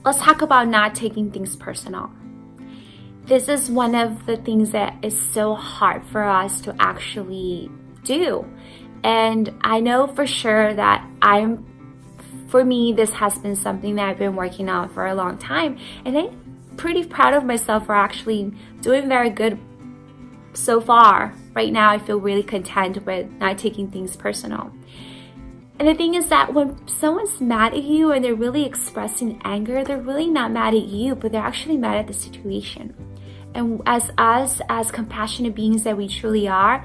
let's talk about not taking things personal. This is one of the things that is so hard for us to actually do. And I know for sure that for me, this has been something that I've been working on for a long time. And I'm pretty proud of myself for actually doing very good so far. Right now, I feel really content with not taking things personal. And the thing is that when someone's mad at you and they're really expressing anger, they're really not mad at you, but they're actually mad at the situation. And as us, as compassionate beings that we truly are,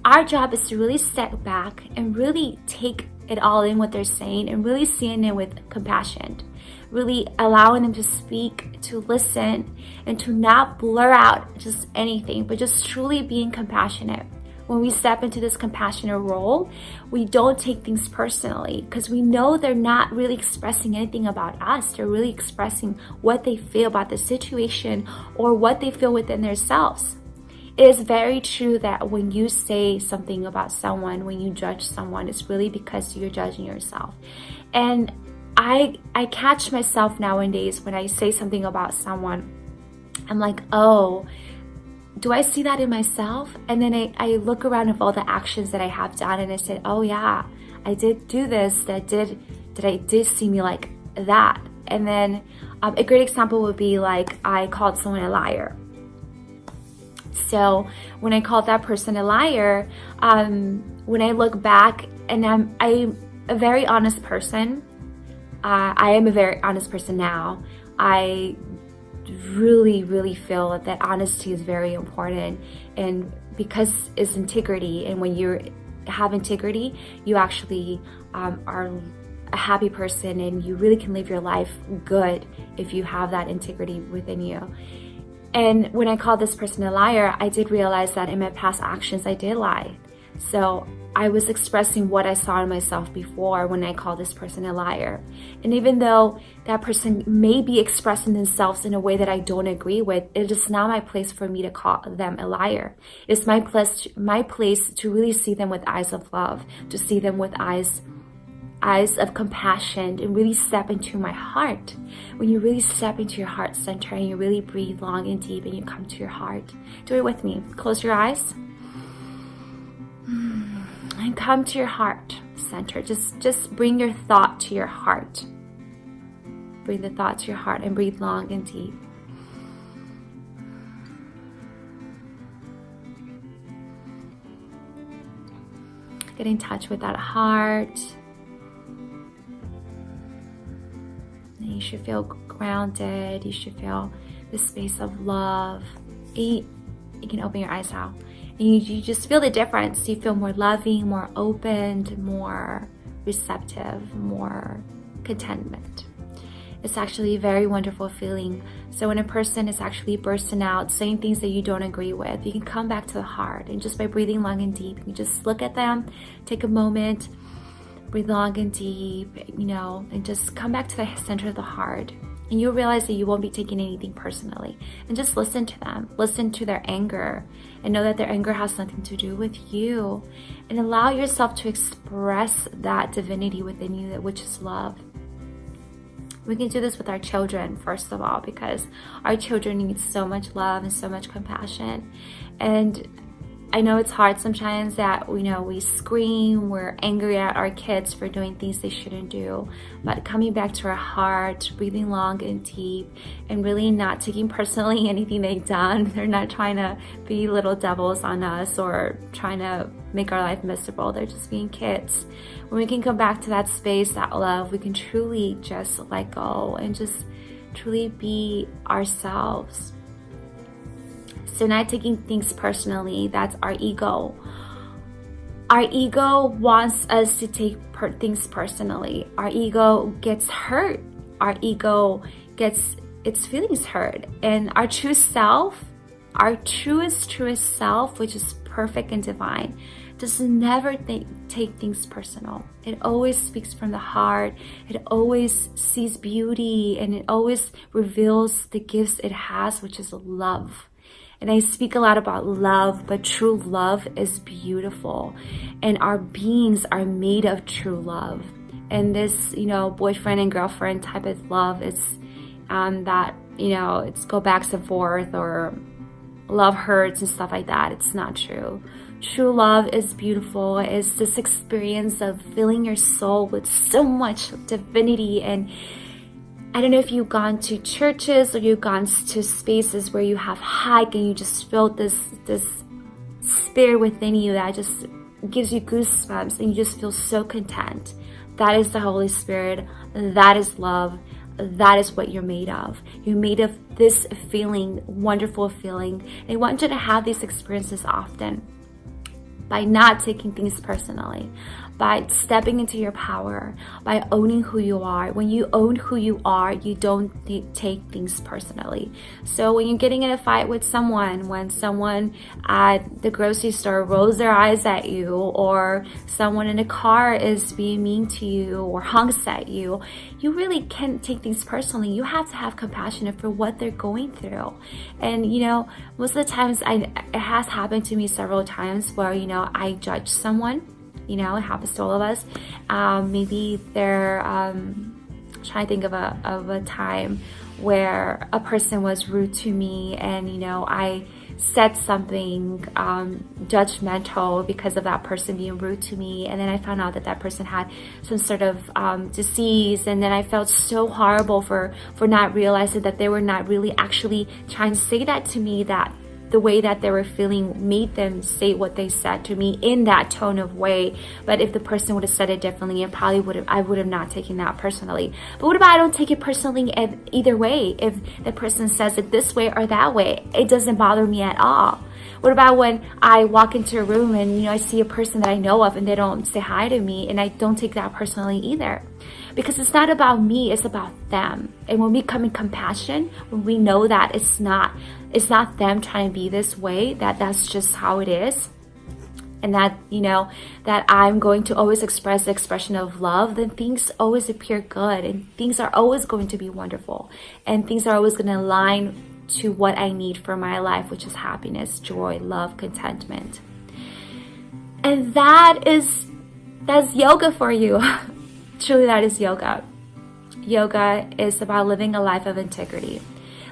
our job is to really step back and really take it all in what they're saying and really seeing it with compassion. Really allowing them to speak, to listen, and to not blur out just anything, but just truly being compassionate. When we step into this compassionate role, we don't take things personally because we know they're not really expressing anything about us. They're really expressing what they feel about the situation or what they feel within themselves. It is very true that when you say something about someone, when you judge someone, it's really because you're judging yourself. And I catch myself nowadays when I say something about someone, I'm like, oh, do I see that in myself? And then I look around of all the actions that I have done and I said, oh yeah, I did do this, I did see me like that. And then a great example would be like I called someone a liar. So when I called that person a liar, when I look back, and I'm a very honest person. I am a very honest person now. I really feel that honesty is very important, and because it's integrity, and when you have integrity, you actually are a happy person, and you really can live your life good if you have that integrity within you. And when I called this person a liar, I did realize that in my past actions I did lie. So I was expressing what I saw in myself before when I called this person a liar. And even though that person may be expressing themselves in a way that I don't agree with, it is not my place for me to call them a liar. It's my place to really see them with eyes of love, to see them with eyes of compassion, and really step into my heart. When you really step into your heart center and you really breathe long and deep and you come to your heart, do it with me. Close your eyes and come to your heart center. Just bring your thought to your heart. Bring the thought to your heart and breathe long and deep. Get in touch with that heart. You should feel grounded. You should feel the space of love. You can open your eyes now. And you just feel the difference. You feel more loving, more open, more receptive, more contentment. It's actually a very wonderful feeling. So when a person is actually bursting out, saying things that you don't agree with, you can come back to the heart. And just by breathing long and deep, you just look at them, take a moment, breathe long and deep, and just come back to the center of the heart. And you'll realize that you won't be taking anything personally. And just listen to them. Listen to their anger. And know that their anger has nothing to do with you. And allow yourself to express that divinity within you, which is love. We can do this with our children, first of all, because our children need so much love and so much compassion. And I know it's hard sometimes that we scream, we're angry at our kids for doing things they shouldn't do, but coming back to our heart, breathing long and deep, and really not taking personally anything they've done. They're not trying to be little devils on us or trying to make our life miserable. They're just being kids. When we can come back to that space, that love, we can truly just let go and just truly be ourselves. So not taking things personally, that's our ego. Our ego wants us to take things personally. Our ego gets hurt. Our ego gets its feelings hurt. And our true self, our truest self, which is perfect and divine, does never take things personal. It always speaks from the heart. It always sees beauty, and it always reveals the gifts it has, which is love. And I speak a lot about love, but true love is beautiful. And our beings are made of true love. And this, boyfriend and girlfriend type of love is that, it's go back and forth or love hurts and stuff like that. It's not true. True love is beautiful. It's this experience of filling your soul with so much divinity. And I don't know if you've gone to churches or you've gone to spaces where you have hiked and you just felt this spirit within you that just gives you goosebumps and you just feel so content. That is the Holy Spirit. That is love. That is what you're made of. You're made of this feeling, wonderful feeling. And I want you to have these experiences often by not taking things personally, by stepping into your power, by owning who you are. When you own who you are, you don't take things personally. So when you're getting in a fight with someone, when someone at the grocery store rolls their eyes at you, or someone in a car is being mean to you or honks at you, you really can't take things personally. You have to have compassion for what they're going through. And most of the times, it has happened to me several times where I judge someone. It happens to all of us. Maybe they're trying to think of a time where a person was rude to me, and I said something judgmental because of that person being rude to me, and then I found out that person had some sort of disease, and then I felt so horrible for not realizing that they were not really actually trying to say that to me, that the way that they were feeling made them say what they said to me in that tone of way. But if the person would have said it differently, I would have not taken that personally. But what about I don't take it personally either way? If the person says it this way or that way, it doesn't bother me at all. What about when I walk into a room and I see a person that I know of and they don't say hi to me, and I don't take that personally either? Because it's not about me, it's about them. And when we come in compassion, when we know that it's not them trying to be this way, that's just how it is, and that that I'm going to always express the expression of love, then things always appear good, and things are always going to be wonderful, and things are always going to align to what I need for my life, which is happiness, joy, love, contentment. And that's yoga for you. Truly, that is yoga. Yoga is about living a life of integrity,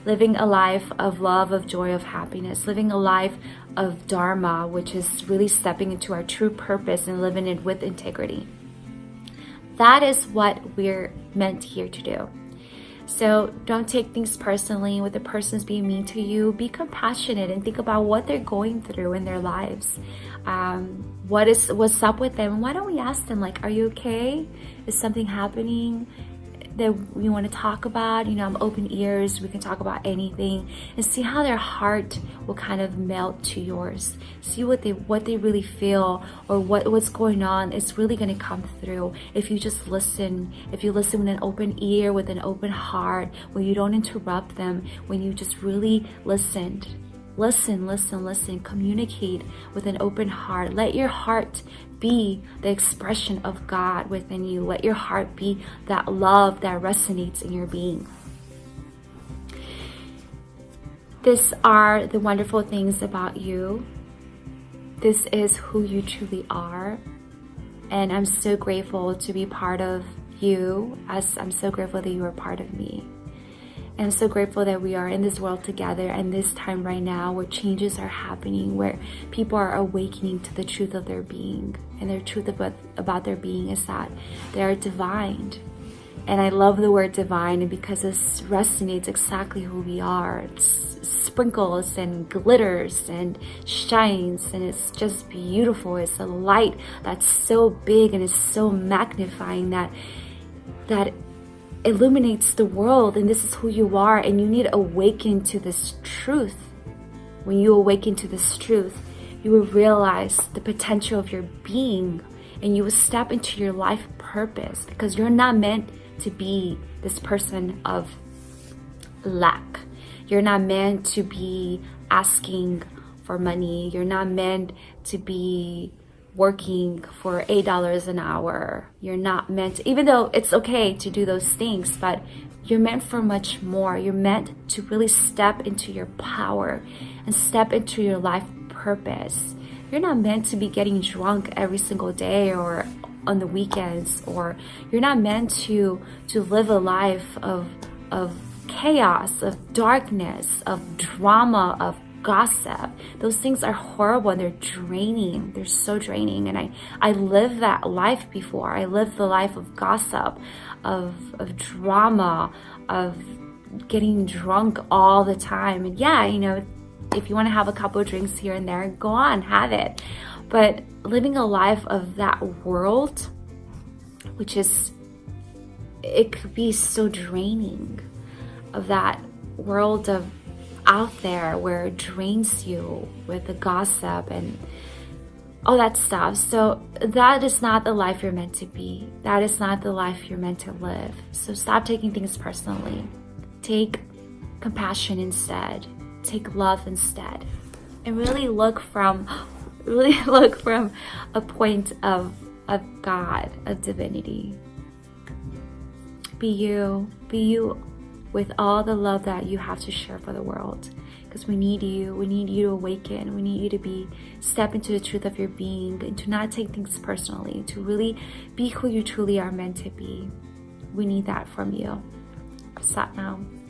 living a life of love, of joy, of happiness, living a life of dharma, which is really stepping into our true purpose and living it with integrity. That is what we're meant here to do. So don't take things personally when the person's being mean to you. Be compassionate and think about what they're going through in their lives. What's up with them? And why don't we ask them, are you okay? Is something happening that we want to talk about? I'm open ears. We can talk about anything, and see how their heart will kind of melt to yours. See what they really feel, or what's going on. It's really going to come through if you just listen. If you listen with an open ear, with an open heart, when you don't interrupt them, when you just really listen. Listen, communicate with an open heart. Let your heart be the expression of God within you. Let your heart be that love that resonates in your being. These are the wonderful things about you. This is who you truly are. And I'm so grateful to be part of you, as I'm so grateful that you are part of me. And I'm so grateful that we are in this world together, and this time right now where changes are happening, where people are awakening to the truth of their being. And their truth about their being is that they are divine. And I love the word divine, and because it resonates exactly who we are. It sprinkles and glitters and shines, and it's just beautiful. It's a light that's so big and is so magnifying that illuminates the world, and this is who you are, and you need to awaken to this truth. When you awaken to this truth, you will realize the potential of your being, and you will step into your life purpose, because you're not meant to be this person of lack. You're not meant to be asking for money. You're not meant to be working for $8 an hour. You're not meant to, even though it's okay to do those things, but you're meant for much more. You're meant to really step into your power and step into your life purpose. You're not meant to be getting drunk every single day or on the weekends, or you're not meant to live a life of chaos, of darkness, of drama, of gossip. Those things are horrible and they're draining. They're so draining. And I lived that life before. I lived the life of gossip, of drama, of getting drunk all the time. And yeah, you know, if you want to have a couple of drinks here and there, go on, have it. But living a life of that world, which is, it could be so draining, of that world of out there where it drains you with the gossip and all that stuff. So that is not the life you're meant to be. That is not the life you're meant to live. So stop taking things personally. Take compassion instead. Take love instead. And really look from a point of God, of divinity. Be you with all the love that you have to share for the world. Because we need you to awaken. We need you to step into the truth of your being and to not take things personally, to really be who you truly are meant to be. We need that from you. Sat Nam.